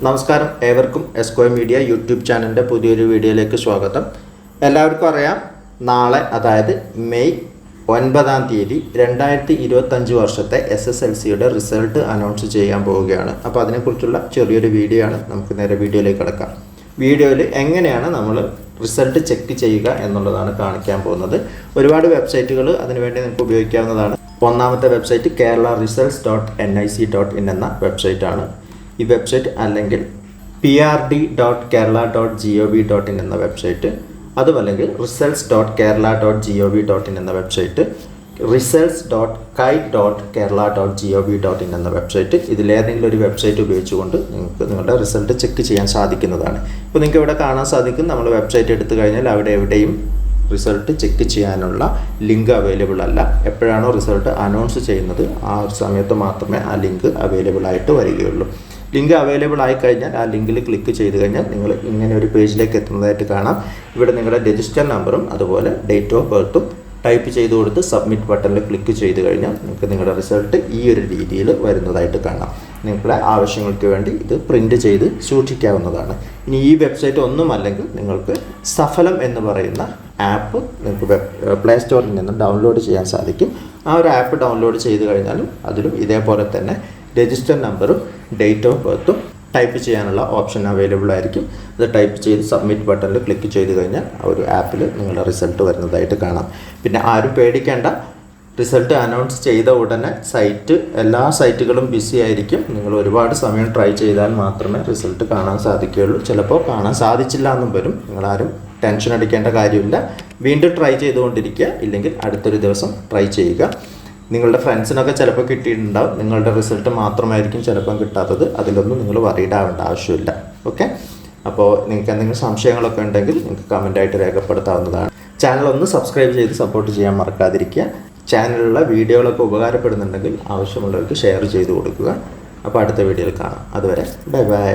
നമസ്കാരം, ഏവർക്കും എസ്കോ media YouTube ചാനലിൻ്റെ പുതിയൊരു വീഡിയോയിലേക്ക് സ്വാഗതം. എല്ലാവർക്കും അറിയാം, നാളെ അതായത് മെയ് 9-ാം തീയതി 2025 വർഷത്തെ SSLCയുടെ റിസൾട്ട് അനൗൺസ് ചെയ്യാൻ പോവുകയാണ്. അപ്പോൾ അതിനെക്കുറിച്ചുള്ള ചെറിയൊരു വീഡിയോ ആണ്. നമുക്ക് നേരെ വീഡിയോയിലേക്ക് കിടക്കാം. വീഡിയോയിൽ എങ്ങനെയാണ് നമ്മൾ റിസൾട്ട് ചെക്ക് ചെയ്യുക എന്നുള്ളതാണ് കാണിക്കാൻ പോകുന്നത്. ഒരുപാട് വെബ്സൈറ്റുകൾ അതിനുവേണ്ടി നിങ്ങൾക്ക് ഉപയോഗിക്കാവുന്നതാണ്. ഒന്നാമത്തെ വെബ്സൈറ്റ് kerala-results.nic.in എന്ന വെബ്സൈറ്റാണ്. ഈ വെബ്സൈറ്റ് അല്ലെങ്കിൽ prd.kerala.gov.in എന്ന വെബ്സൈറ്റ്, അതുമല്ലെങ്കിൽ results.kerala.gov.in എന്ന വെബ്സൈറ്റ്, results.kite.kerala.gov.in എന്ന വെബ്സൈറ്റ്. ഇതിലേതെങ്കിലും ഒരു വെബ്സൈറ്റ് ഉപയോഗിച്ചുകൊണ്ട് നിങ്ങൾക്ക് നിങ്ങളുടെ റിസൾട്ട് ചെക്ക് ചെയ്യാൻ സാധിക്കുന്നതാണ്. ഇപ്പോൾ നിങ്ങൾക്ക് ഇവിടെ കാണാൻ സാധിക്കും, നമ്മൾ വെബ്സൈറ്റ് എടുത്തു കഴിഞ്ഞാൽ അവിടെ എവിടെയും റിസൾട്ട് ചെക്ക് ചെയ്യാനുള്ള ലിങ്ക് അവൈലബിൾ അല്ല. എപ്പോഴാണോ റിസൾട്ട് അനൗൺസ് ചെയ്യുന്നത് ആ ഒരു സമയത്ത് മാത്രമേ ആ ലിങ്ക് അവൈലബിൾ ആയിട്ട് വരികയുള്ളൂ. ലിങ്ക് അവൈലബിൾ ആയി കഴിഞ്ഞാൽ ആ ലിങ്കിൽ ക്ലിക്ക് ചെയ്ത് കഴിഞ്ഞാൽ നിങ്ങൾ ഇങ്ങനെ ഒരു പേജിലേക്ക് എത്തുന്നതായിട്ട് കാണാം. ഇവിടെ നിങ്ങളുടെ രജിസ്റ്റർ നമ്പറും അതുപോലെ ഡേറ്റ് ഓഫ് ബർത്തും ടൈപ്പ് ചെയ്ത് കൊടുത്ത് സബ്മിറ്റ് ബട്ടണിൽ ക്ലിക്ക് ചെയ്ത് കഴിഞ്ഞാൽ നിങ്ങൾക്ക് നിങ്ങളുടെ റിസൾട്ട് ഈ ഒരു രീതിയിൽ വരുന്നതായിട്ട് കാണാം. നിങ്ങളുടെ ആവശ്യങ്ങൾക്ക് വേണ്ടി ഇത് പ്രിൻ്റ് ചെയ്ത് സൂക്ഷിക്കാവുന്നതാണ്. ഇനി ഈ വെബ്സൈറ്റ് ഒന്നുമല്ലെങ്കിൽ നിങ്ങൾക്ക് സഫലം എന്ന് പറയുന്ന ആപ്പ് നിങ്ങൾക്ക് പ്ലേ സ്റ്റോറിൽ നിന്ന് ഡൗൺലോഡ് ചെയ്യാൻ സാധിക്കും. ആ ഒരു ആപ്പ് ഡൗൺലോഡ് ചെയ്ത് കഴിഞ്ഞാലും അതിലും ഇതേപോലെ തന്നെ രജിസ്റ്റർ നമ്പറും ഡേറ്റ് ഓഫ് ബർത്തും ടൈപ്പ് ചെയ്യാനുള്ള ഓപ്ഷൻ അവൈലബിൾ ആയിരിക്കും. അത് ടൈപ്പ് ചെയ്ത് സബ്മിറ്റ് ബട്ടണിൽ ക്ലിക്ക് ചെയ്ത് കഴിഞ്ഞാൽ ആ ഒരു ആപ്പിൽ നിങ്ങളുടെ റിസൾട്ട് വരുന്നതായിട്ട് കാണാം. പിന്നെ ആരും പേടിക്കേണ്ട, റിസൾട്ട് അനൗൺസ് ചെയ്ത ഉടനെ എല്ലാ സൈറ്റുകളും ബിസി ആയിരിക്കും. നിങ്ങൾ ഒരുപാട് സമയം ട്രൈ ചെയ്താൽ മാത്രമേ റിസൾട്ട് കാണാൻ സാധിക്കുകയുള്ളൂ. ചിലപ്പോൾ കാണാൻ സാധിച്ചില്ല എന്നും വരും. നിങ്ങളാരും ടെൻഷൻ അടിക്കേണ്ട കാര്യമില്ല. വീണ്ടും ട്രൈ ചെയ്തുകൊണ്ടിരിക്കുക, ഇല്ലെങ്കിൽ അടുത്തൊരു ദിവസം ട്രൈ ചെയ്യുക. നിങ്ങളുടെ ഫ്രണ്ട്സിനൊക്കെ ചിലപ്പോൾ കിട്ടിയിട്ടുണ്ടാവും. നിങ്ങളുടെ റിസൾട്ട് മാത്രമായിരിക്കും ചിലപ്പം കിട്ടാത്തത്. അതിലൊന്നും നിങ്ങൾ വറീഡ് ആവേണ്ട ആവശ്യമില്ല. ഓക്കെ, അപ്പോൾ നിങ്ങൾക്ക് എന്തെങ്കിലും സംശയങ്ങളൊക്കെ ഉണ്ടെങ്കിൽ നിങ്ങൾക്ക് കമൻറ്റായിട്ട് രേഖപ്പെടുത്താവുന്നതാണ്. ചാനൽ ഒന്ന് സബ്സ്ക്രൈബ് ചെയ്ത് സപ്പോർട്ട് ചെയ്യാൻ മറക്കാതിരിക്കുക. ചാനലിലുള്ള വീഡിയോകളൊക്കെ ഉപകാരപ്പെടുന്നുണ്ടെങ്കിൽ ആവശ്യമുള്ളവർക്ക് ഷെയർ ചെയ്ത് കൊടുക്കുക. അപ്പോൾ അടുത്ത വീഡിയോയിൽ കാണാം. അതുവരെ ബൈ ബൈ.